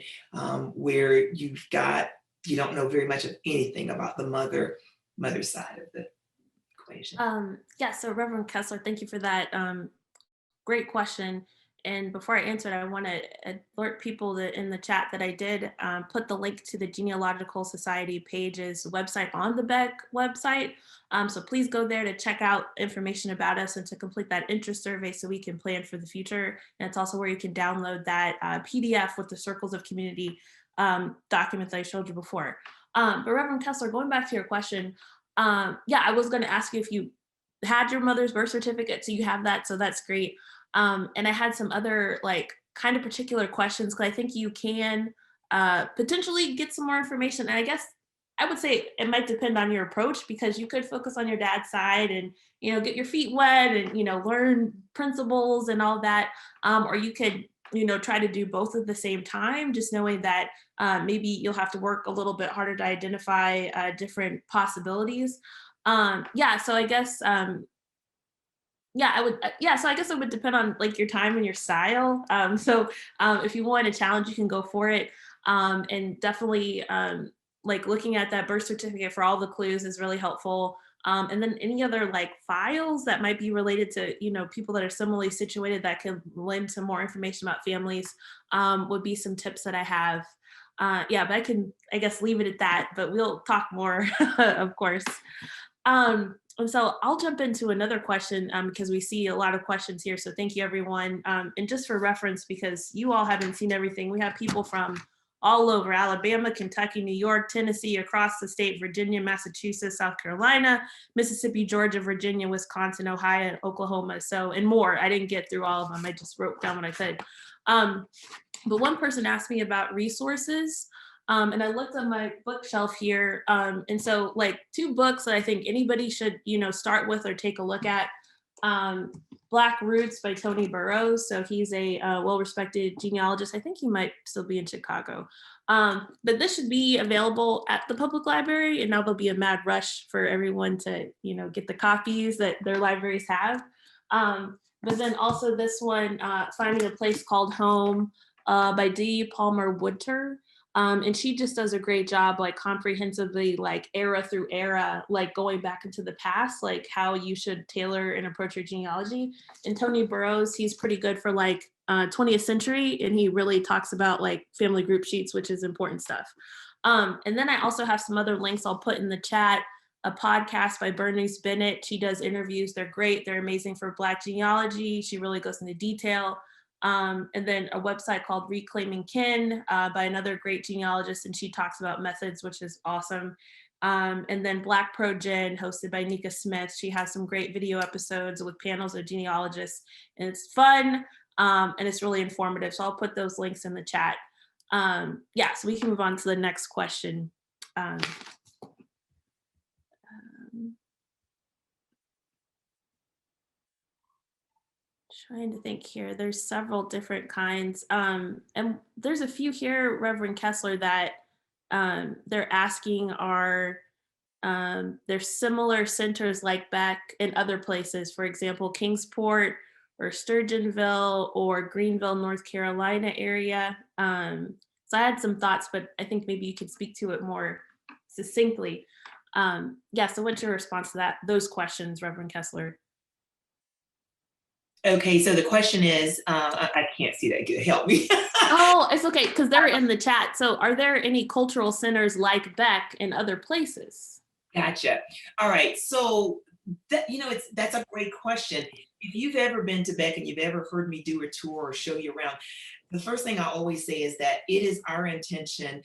where you don't know very much of anything about the mother's side of the equation? Yeah, so Reverend Kessler, thank you for that great question. And before I answer it, I want to alert people that in the chat that I did put the link to the Genealogical Society page's website on the Beck website. So please go there to check out information about us and to complete that interest survey so we can plan for the future. And it's also where you can download that PDF with the Circles of Community document that I showed you before. But Reverend Kessler, going back to your question, yeah, I was going to ask you if you had your mother's birth certificate, so you have that, so that's great. And I had some other kind of particular questions, because I think you can potentially get some more information. And I guess I would say it might depend on your approach, because you could focus on your dad's side and, get your feet wet and, learn principles and all that. Or you could, try to do both at the same time, just knowing that maybe you'll have to work a little bit harder to identify different possibilities. Yeah, so I guess, yeah, so I guess it would depend on your time and your style. So if you want a challenge, you can go for it. And definitely looking at that birth certificate for all the clues is really helpful. And then any other files that might be related to, people that are similarly situated that could lend to more information about families would be some tips that I have. Yeah, but I can, I guess, leave it at that, but we'll talk more, of course. And so I'll jump into another question because we see a lot of questions here. So thank you, everyone. And just for reference, because you all haven't seen everything, we have people from all over: Alabama, Kentucky, New York, Tennessee, across the state, Virginia, Massachusetts, South Carolina, Mississippi, Georgia, Virginia, Wisconsin, Ohio, and Oklahoma. So, and more. I didn't get through all of them. I just wrote down what I could. But one person asked me about resources. And I looked on my bookshelf here. And so like 2 books that I think anybody should, start with or take a look at. Black Roots by Tony Burrows. So he's a well-respected genealogist. I think he might still be in Chicago. But this should be available at the public library, and now there'll be a mad rush for everyone to, get the copies that their libraries have. But then also this one, Finding a Place Called Home by D. Palmer Woodter. And she just does a great job, like comprehensively, like era through era, like going back into the past, like how you should tailor and approach your genealogy. And Tony Burrows, he's pretty good for like 20th century, and he really talks about like family group sheets, which is important stuff. And then I also have some other links I'll put in the chat. A podcast by Bernice Bennett. She does interviews. They're great. They're amazing for Black genealogy. She really goes into detail. And then a website called Reclaiming Kin by another great genealogist, and she talks about methods, which is awesome. And then Black Pro Gen, hosted by Nika Smith. She has some great video episodes with panels of genealogists, and it's fun and it's really informative. So I'll put those links in the chat. Yeah, so we can move on to the next question. Trying to think here. There's several different kinds. And there's a few here, Reverend Kessler, that they're asking are there similar centers like Beck in other places, for example, Kingsport or Sturgeonville or Greenville, North Carolina area. So I had some thoughts, but I think maybe you could speak to it more succinctly. Yeah, so what's your response to those questions, Reverend Kessler? Okay, so the question is, I can't see that good. Help me. Oh, it's okay, because they're in the chat. So are there any cultural centers like Beck in other places? Gotcha. All right, so that's a great question. If you've ever been to Beck and you've ever heard me do a tour or show you around, the first thing I always say is that it is our intention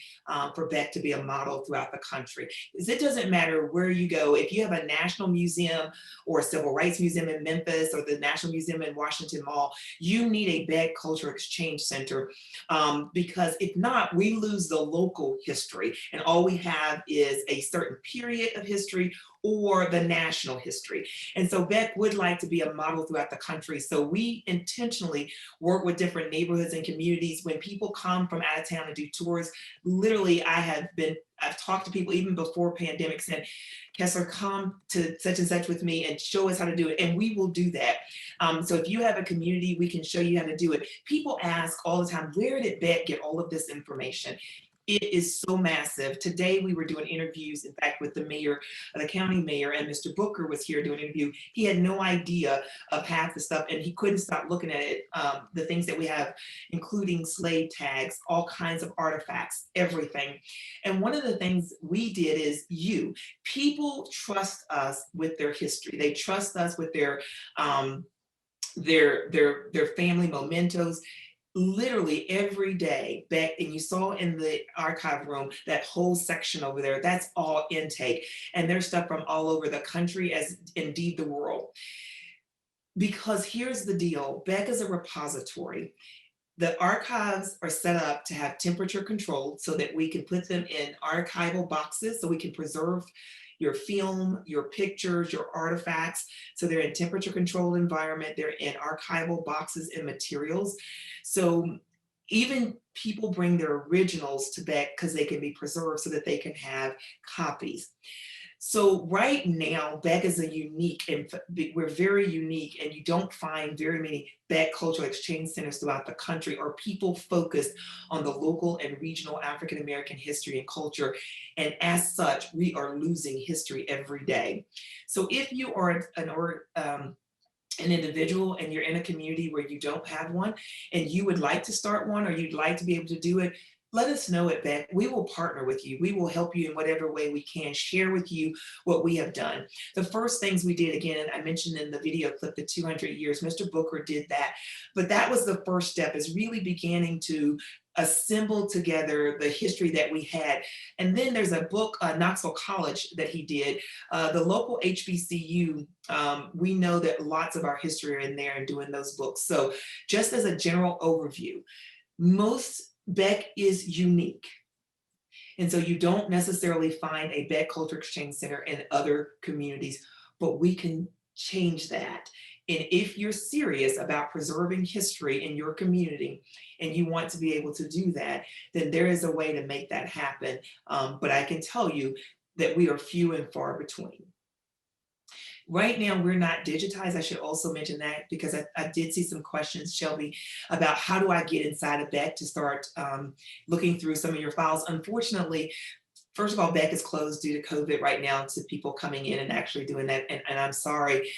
for Beck to be a model throughout the country. Because it doesn't matter where you go. If you have a national museum or a civil rights museum in Memphis or the National Museum in Washington Mall, you need a Beck Cultural Exchange Center because if not, we lose the local history and all we have is a certain period of history or the national history. And so Beck would like to be a model throughout the country. So we intentionally work with different neighborhoods and communities. When people come from out of town and do tours, literally I've talked to people even before pandemic saying, Kessler, come to such and such with me and show us how to do it. And we will do that. So if you have a community, we can show you how to do it. People ask all the time, where did Beck get all of this information? It is so massive. Today we were doing interviews, in fact, with the mayor, the county mayor, and Mr. Booker was here doing an interview. He had no idea of half the stuff and he couldn't stop looking at it. The things that we have, including slave tags, all kinds of artifacts, everything. And one of the things we did is people trust us with their history. They trust us with their family mementos. Literally every day, Beck, and you saw in the archive room, that whole section over there, that's all intake. And there's stuff from all over the country, as indeed the world. Because here's the deal, Beck is a repository. The archives are set up to have temperature controlled so that we can put them in archival boxes so we can preserve your film, your pictures, your artifacts. So they're in temperature controlled environment. They're in archival boxes and materials. So even people bring their originals to Beck because they can be preserved so that they can have copies. So right now, Beck is a unique, and we're very unique, and you don't find very many Beck cultural exchange centers throughout the country or people focused on the local and regional African-American history and culture. And as such, we are losing history every day. So if you are an individual and you're in a community where you don't have one and you would like to start one or you'd like to be able to do it, let us know at Beck. We will partner with you. We will help you in whatever way we can, share with you what we have done. The first things we did, again, I mentioned in the video clip, the 200 years, Mr. Booker did that. But that was the first step, is really beginning to assemble together the history that we had. And then there's a book, Knoxville College, that he did. The local HBCU, we know that lots of our history are in there and doing those books. So just as a general overview, Beck is unique. And so you don't necessarily find a Beck Culture Exchange Center in other communities, but we can change that. And if you're serious about preserving history in your community and you want to be able to do that, then there is a way to make that happen. But I can tell you that we are few and far between. Right now, we're not digitized. I should also mention that, because I did see some questions, Shelby, about how do I get inside of Beck to start looking through some of your files. Unfortunately, first of all, Beck is closed due to COVID right now to people coming in and actually doing that. And I'm sorry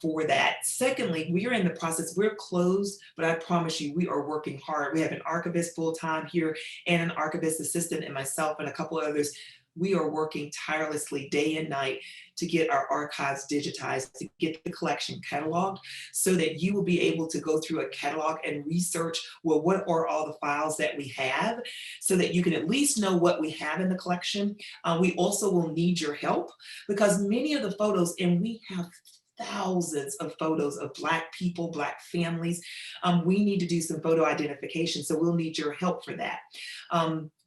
for that. Secondly, we are in the process, we're closed, but I promise you, we are working hard. We have an archivist full-time here and an archivist assistant and myself and a couple of others. We are working tirelessly day and night to get our archives digitized, to get the collection cataloged, so that you will be able to go through a catalog and research, well, what are all the files that we have, so that you can at least know what we have in the collection. We also will need your help, because many of the photos, and we have thousands of photos of Black people, Black families. We need to do some photo identification, so we'll need your help for that.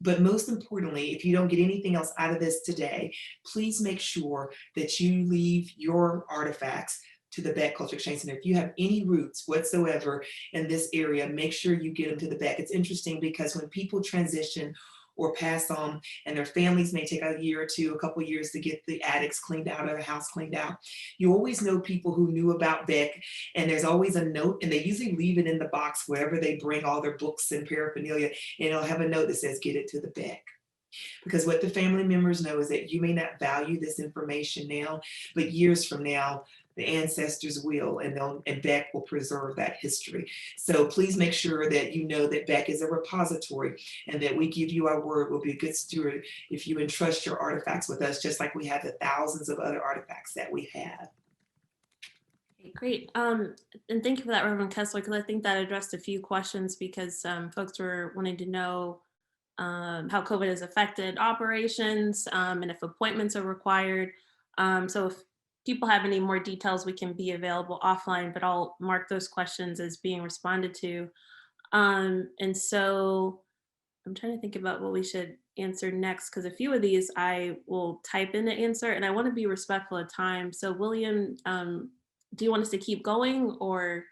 But most importantly, if you don't get anything else out of this today, please make sure that you leave your artifacts to the Beck Culture Exchange Center. If you have any roots whatsoever in this area, make sure you get them to the Beck. It's interesting because when people transition or pass on, and their families may take a year or two, a couple of years to get the attics cleaned out or the house cleaned out, you always know people who knew about Beck, and there's always a note, and they usually leave it in the box wherever they bring all their books and paraphernalia, and it'll have a note that says, get it to the Beck. Because what the family members know is that you may not value this information now, but years from now, the ancestors will, and Beck will preserve that history. So please make sure that you know that Beck is a repository, and that we give you our word. We'll be a good steward if you entrust your artifacts with us, just like we have the thousands of other artifacts that we have. Okay, great. And thank you for that, Reverend Kessler, because I think that addressed a few questions, because folks were wanting to know how COVID has affected operations, and if appointments are required. So if people have any more details, we can be available offline, but I'll mark those questions as being responded to. And so I'm trying to think about what we should answer next, because a few of these I will type in the answer, and I want to be respectful of time. So William, do you want us to keep going, or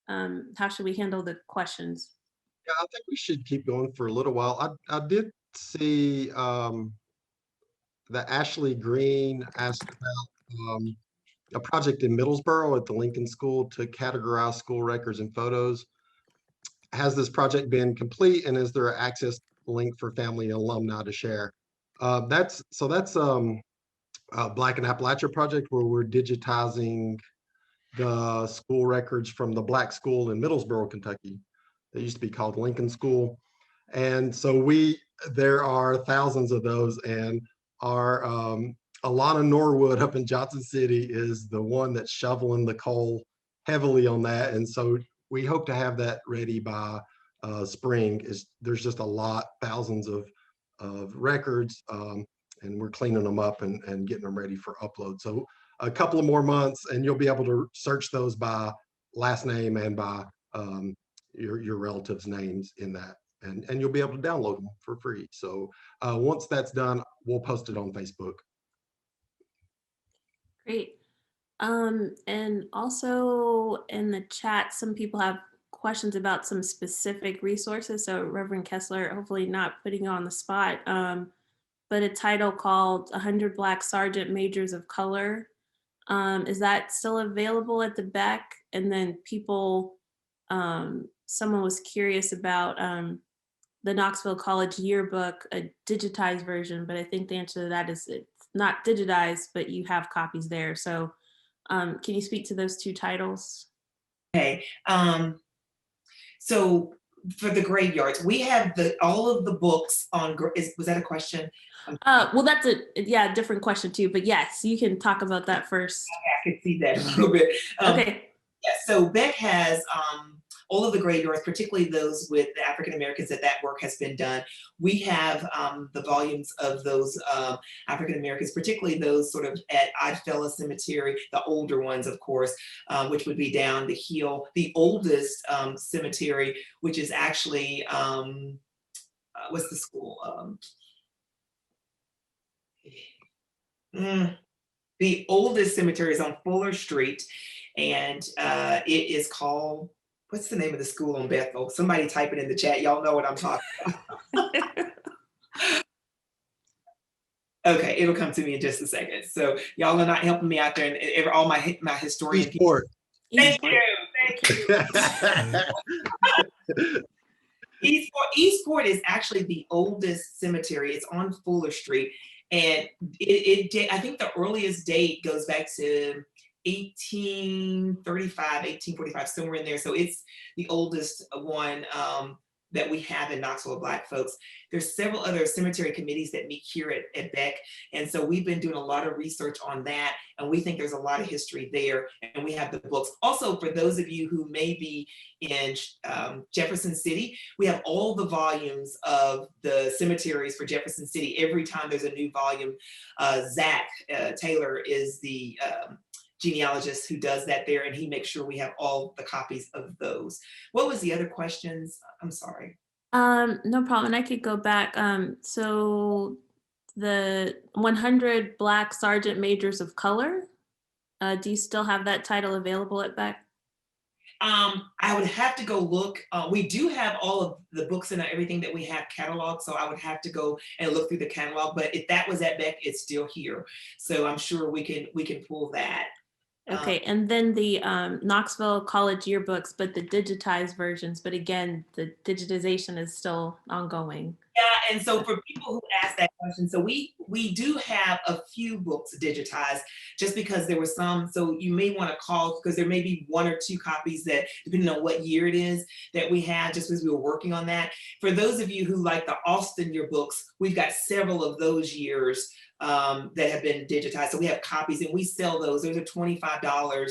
how should we handle the questions? Yeah, I think we should keep going for a little while. I did see that Ashley Green asked about a project in Middlesboro at the Lincoln School to categorize school records and photos. Has this project been complete, and is there an access link for family and alumni to share? That's Black and Appalachia project, where we're digitizing the school records from the Black school in Middlesboro, Kentucky. That used to be called Lincoln School. And so there are thousands of those, and our Alana Norwood up in Johnson City is the one that's shoveling the coal heavily on that. And so we hope to have that ready by spring. There's just a lot, thousands of records, and we're cleaning them up and getting them ready for upload. So a couple of more months, and you'll be able to search those by last name and by your relatives' names in that, and you'll be able to download them for free. So once that's done, we'll post it on Facebook. Great. And also in the chat, some people have questions about some specific resources. So Reverend Kessler, hopefully not putting you on the spot, but a title called 100 Black Sergeant Majors of Color. Is that still available at the Beck? And then people, someone was curious about the Knoxville College yearbook, a digitized version, but I think the answer to that is it's not digitized, but you have copies there. So can you speak to those two titles? Okay, so For the graveyards, we have all of the books on, was that a question? Well, that's a different question too, but yes, you can talk about that first. I can see that a little bit. Okay. Yeah, so Beck has all of the graveyards, particularly those with the African Americans that work has been done. We have the volumes of those African Americans, particularly those sort of at Oddfellow Cemetery, the older ones, of course, which would be down the hill. The oldest cemetery, which is actually, what's the school? The oldest cemetery is on Fuller Street, and it is called, what's the name of the school on Bethel? Somebody type it in the chat. Y'all know what I'm talking about. Okay, it'll come to me in just a second. So y'all are not helping me out there, and all my historian Eastport. Thank you. Eastport is actually the oldest cemetery. It's on Fuller Street. And I think the earliest date goes back to 1835, 1845, somewhere in there. So it's the oldest one that we have in Knoxville, Black folks. There's several other cemetery committees that meet here at Beck. And so we've been doing a lot of research on that. And we think there's a lot of history there. And we have the books. Also, for those of you who may be in Jefferson City, we have all the volumes of the cemeteries for Jefferson City. Every time there's a new volume, Zach Taylor is the genealogist who does that there, and he makes sure we have all the copies of those. What was the other questions? I'm sorry. No problem. And I could go back. So the 100 Black Sergeant Majors of Color, do you still have that title available at Beck? I would have to go look. We do have all of the books and everything that we have cataloged, so I would have to go and look through the catalog. But if that was at Beck, it's still here, so I'm sure we can pull that. Okay, and then the Knoxville College yearbooks, but the digitized versions. But again, the digitization is still ongoing. Yeah, and so for people who ask that question, so we do have a few books digitized, just because there were some. So you may want to call, because there may be 1 or 2 copies that, depending on what year it is, that we have, just because we were working on that. For those of you who like the Austin yearbooks, we've got several of those years that have been digitized. So we have copies, and we sell those. Those are $25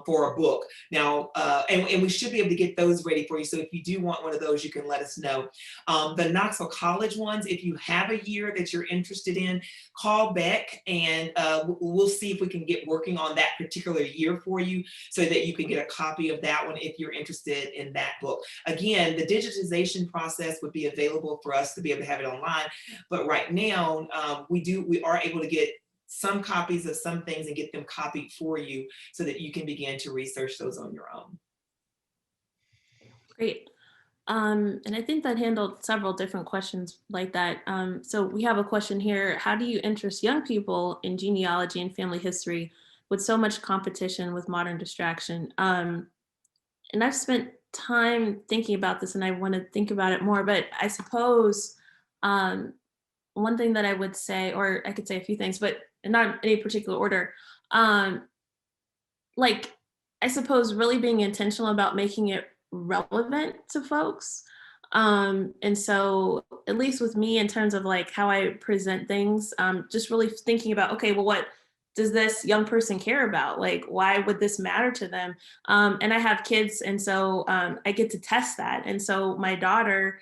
for a book. Now, and we should be able to get those ready for you. So if you do want one of those, you can let us know. The Knoxville College ones, if you have a year that you're interested in, call Beck, and we'll see if we can get working on that particular year for you, so that you can get a copy of that one if you're interested in that book. Again, the digitization process would be available for us to be able to have it online. But right now, we are able to get some copies of some things and get them copied for you, so that you can begin to research those on your own. Great. And I think that handled several different questions like that. So we have a question here. How do you interest young people in genealogy and family history with so much competition with modern distraction? And I've spent time thinking about this, and I want to think about it more, but I suppose one thing that I would say, or I could say a few things, but not in any particular order, like, I suppose really being intentional about making it relevant to folks. And so at least with me, in terms of like how I present things, just really thinking about, okay, well, what does this young person care about? Like, why would this matter to them? And I have kids, and so I get to test that. And so my daughter,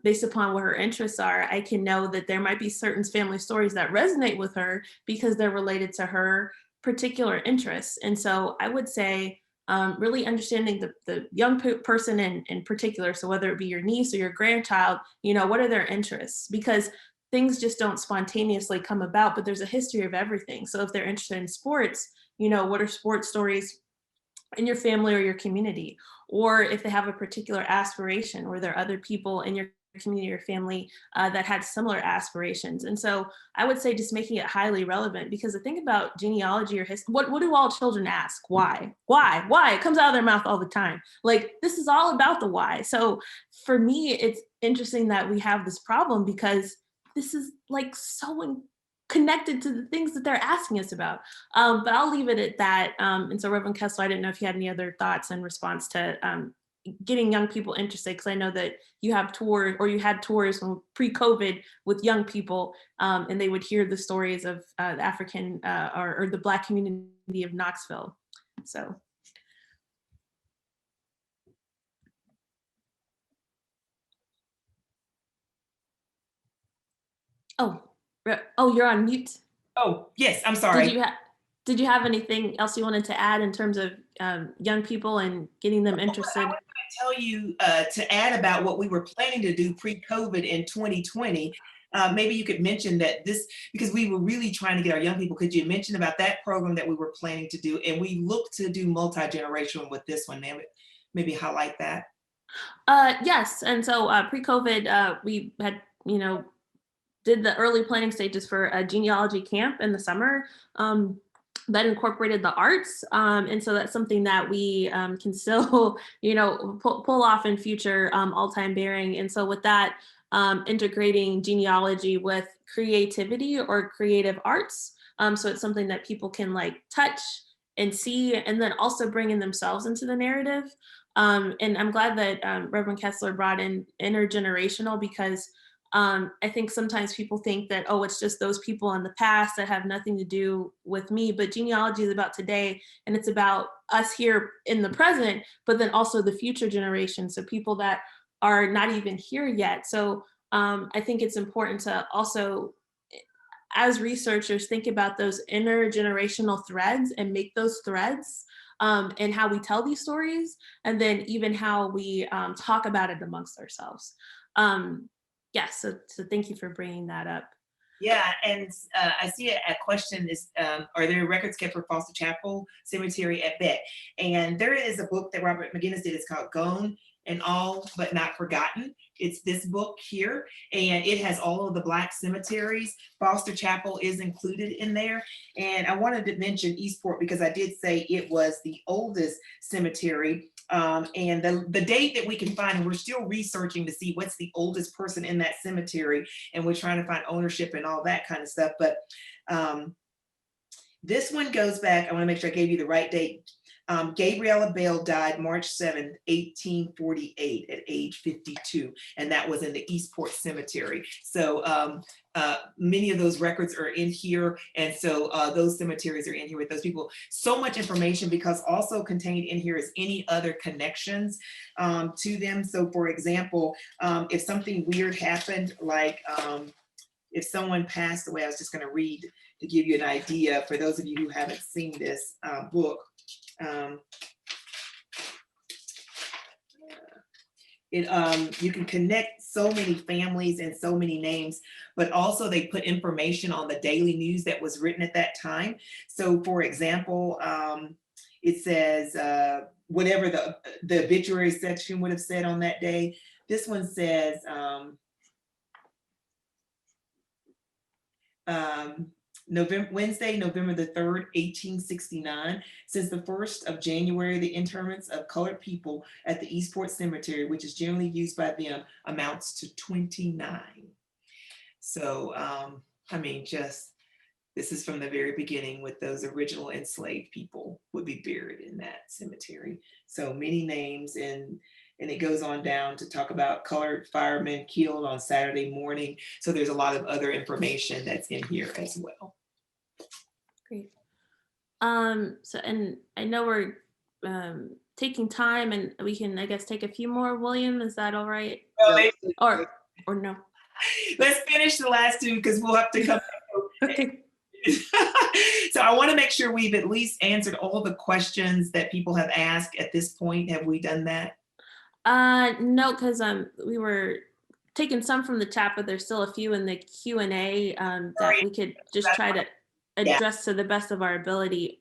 based upon what her interests are, I can know that there might be certain family stories that resonate with her because they're related to her particular interests. And so I would say really understanding the young person in particular. So whether it be your niece or your grandchild, what are their interests? Because things just don't spontaneously come about, but there's a history of everything. So if they're interested in sports, what are sports stories in your family or your community? Or if they have a particular aspiration, or there are other people in your community or family that had similar aspirations. And so I would say just making it highly relevant, because the thing about genealogy or history, what do all children ask? Why? It comes out of their mouth all the time. Like, this is all about the why. So for me, it's interesting that we have this problem, because this is like so connected to the things that they're asking us about. But I'll leave it at that. And so Reverend Kessler, I didn't know if you had any other thoughts in response to getting young people interested, because I know that you have tours, or you had tours from pre-COVID with young people, and they would hear the stories of the African or the Black community of Knoxville. So. Oh, you're on mute. Oh, yes, I'm sorry. Did you have anything else you wanted to add in terms of young people and getting them interested? I was going to tell you to add about what we were planning to do pre-COVID in 2020. Maybe you could mention that because we were really trying to get our young people, could you mention about that program that we were planning to do? And we look to do multi-generational with this one. Maybe highlight that. Yes, and so pre-COVID, we had, did the early planning stages for a genealogy camp in the summer that incorporated the arts. And so that's something that we can still, pull off in future all-time bearing. And so with that, integrating genealogy with creativity or creative arts. So it's something that people can like touch and see, and then also bringing themselves into the narrative. And I'm glad that Reverend Kessler brought in intergenerational, because I think sometimes people think that, oh, it's just those people in the past that have nothing to do with me, but genealogy is about today, and it's about us here in the present, but then also the future generation, so people that are not even here yet. So I think it's important to also, as researchers, think about those intergenerational threads and make those threads and how we tell these stories, and then even how we talk about it amongst ourselves. Yes, so thank you for bringing that up. Yeah, and I see a question is, are there records kept for Foster Chapel Cemetery at Beck? And there is a book that Robert McGinnis did. It's called Gone and All But Not Forgotten. It's this book here, and it has all of the Black cemeteries. Foster Chapel is included in there. And I wanted to mention Eastport because I did say it was the oldest cemetery. And the date that we can find, and we're still researching to see what's the oldest person in that cemetery, and we're trying to find ownership and all that kind of stuff. But this one goes back, I want to make sure I gave you the right date. Gabriella Bell died March 7th, 1848 at age 52, and that was in the Eastport Cemetery. So many of those records are in here, and so those cemeteries are in here with those people. So much information, because also contained in here is any other connections to them. So for example, if something weird happened, like if someone passed away, I was just going to read to give you an idea for those of you who haven't seen this book. You can connect so many families and so many names, but also they put information on the daily news that was written at that time. So for example, it says whatever the obituary section would have said on that day. This one says Wednesday, November the 3rd, 1869. Since the 1st of January, the interments of colored people at the Eastport Cemetery, which is generally used by them, amounts to 29. So, I mean, just this is from the very beginning, with those original enslaved people would be buried in that cemetery. So many names, and it goes on down to talk about colored firemen killed on Saturday morning. So there's a lot of other information that's in here as well. Great. So, and I know we're taking time, and we can, I guess, take a few more. William, is that all right? Well, or no? Let's finish the last two, because we'll have to come back. Okay. So I want to make sure we've at least answered all the questions that people have asked at this point. Have we done that? No, because we were taking some from the chat, but there's still a few in the Q&A that we could just try to address to the best of our ability.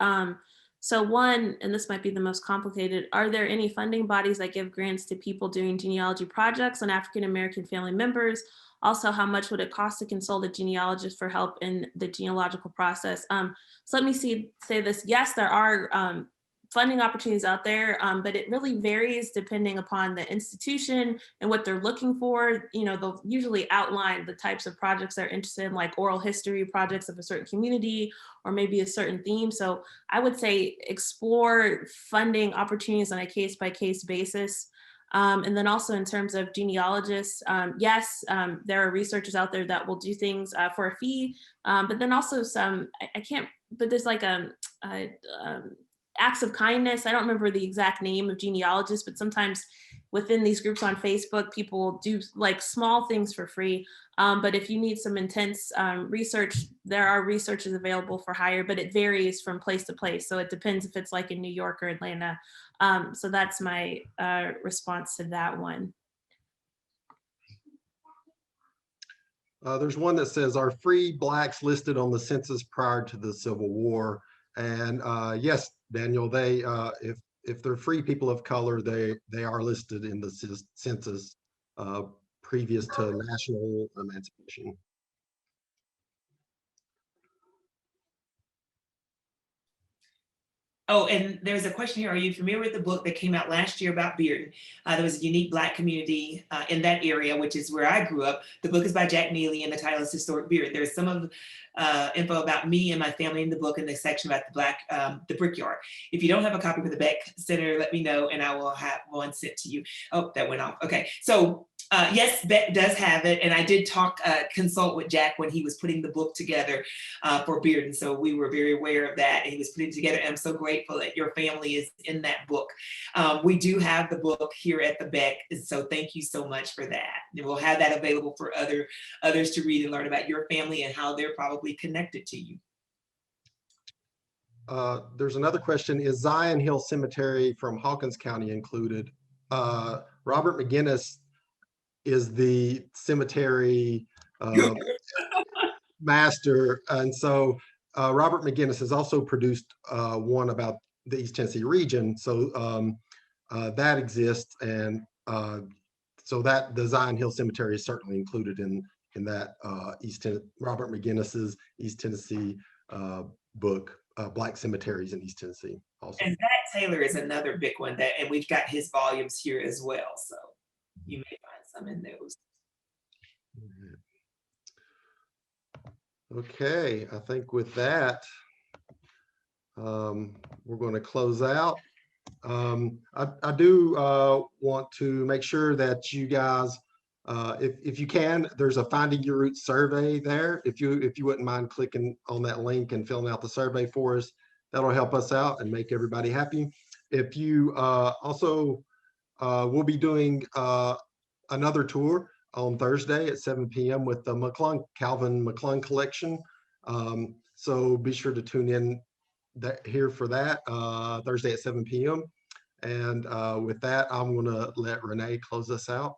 So one, and this might be the most complicated, are there any funding bodies that give grants to people doing genealogy projects on African-American family members? Also, how much would it cost to consult a genealogist for help in the genealogical process? So let me say this. Yes, there are funding opportunities out there, but it really varies depending upon the institution and what they're looking for. They'll usually outline the types of projects they're interested in, like oral history projects of a certain community, or maybe a certain theme. So I would say explore funding opportunities on a case-by-case basis. And then also in terms of genealogists, yes, there are researchers out there that will do things for a fee, but then also some, I can't, but there's like acts of kindness. I don't remember the exact name of genealogists, but sometimes within these groups on Facebook, people do like small things for free. But if you need some intense research, there are researchers available for hire, but it varies from place to place. So it depends if it's like in New York or Atlanta. So that's my response to that one. There's one that says, are free Blacks listed on the census prior to the Civil War? And yes, Daniel, they if they're free people of color, they are listed in the census previous to national emancipation. Oh, and there's a question here. Are you familiar with the book that came out last year about Bearden? There was a unique Black community in that area, which is where I grew up. The book is by Jack Neely, and the title is Historic Bearden. There's some of info about me and my family in the book in the section about the Brickyard. If you don't have a copy for the Beck Center, let me know, and I will have one sent to you. Oh, that went off. Okay, so yes, Beck does have it, and I did consult with Jack when he was putting the book together for Bearden, so we were very aware of that, and he was putting it together, and I'm so grateful that your family is in that book. We do have the book here at the Beck, so thank you so much for that. And we'll have that available for others to read and learn about your family and how they're probably connected to you. There's another question. Is Zion Hill Cemetery from Hawkins County included? Robert McGinnis is the cemetery master. And so Robert McGinnis has also produced one about the East Tennessee region. So that exists. And so that the Zion Hill Cemetery is certainly included in that Robert McGinnis's East Tennessee book, Black Cemeteries in East Tennessee also. And Zach Taylor is another big one and we've got his volumes here as well. So you may find some in those. Okay, I think with that, we're going to close out. I do want to make sure that you guys, if you can, there's a Finding Your Roots survey there. If you wouldn't mind clicking on that link and filling out the survey for us, that'll help us out and make everybody happy. If you also, we'll be doing another tour on Thursday at 7 p.m. with the Calvin McClung collection. So be sure to tune in here for that Thursday at 7 p.m. And with that, I'm going to let Renee close us out.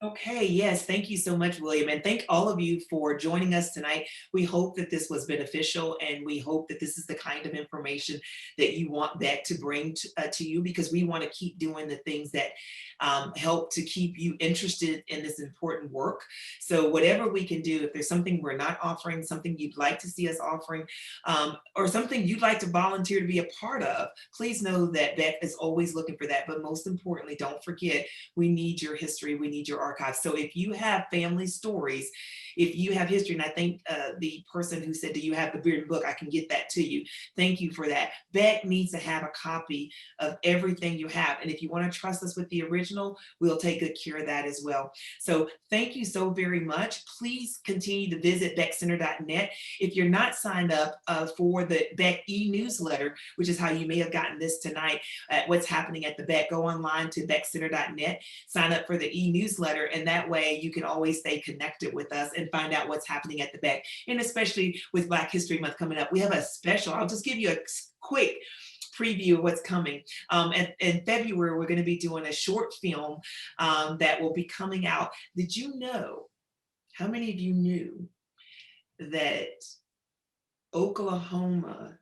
Okay, yes, thank you so much, William, and thank all of you for joining us tonight. We hope that this was beneficial, and we hope that this is the kind of information that you want Beck to bring to you, because we want to keep doing the things that help to keep you interested in this important work. So whatever we can do, if there's something we're not offering, something you'd like to see us offering, or something you'd like to volunteer to be a part of, please know that Beck is always looking for that. But most importantly, don't forget, we need your history, we need your archive. So if you have family stories, if you have history, and I think the person who said, do you have the Bearden book? I can get that to you. Thank you for that. Beck needs to have a copy of everything you have. And if you want to trust us with the original, we'll take good care of that as well. So thank you so very much. Please continue to visit beckcenter.net. If you're not signed up for the Beck e-newsletter, which is how you may have gotten this tonight, what's happening at the Beck, go online to beckcenter.net, sign up for the e-newsletter, and that way you can always stay connected with us and find out what's happening at the Beck. And especially with Black History Month coming up, we have a special, I'll just give you a quick preview of what's coming. In February, we're going to be doing a short film that will be coming out. Did you know, how many of you knew that Oklahoma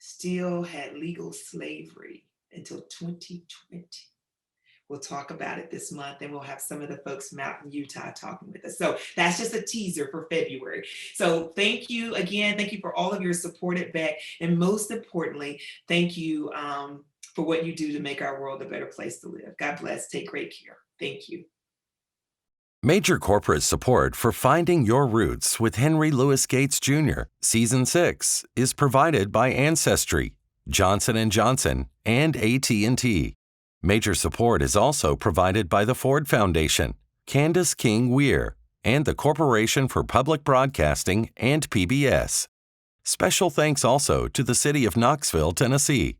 still had legal slavery until 2020? We'll talk about it this month, and we'll have some of the folks from out in Utah talking with us. So that's just a teaser for February. So thank you again. Thank you for all of your support at Beck. And most importantly, thank you for what you do to make our world a better place to live. God bless. Take great care. Thank you. Major corporate support for Finding Your Roots with Henry Louis Gates Jr. Season 6 is provided by Ancestry, Johnson and Johnson, and AT&T. Major support is also provided by the Ford Foundation, Candace King Weir, and the Corporation for Public Broadcasting and PBS. Special thanks also to the City of Knoxville, Tennessee.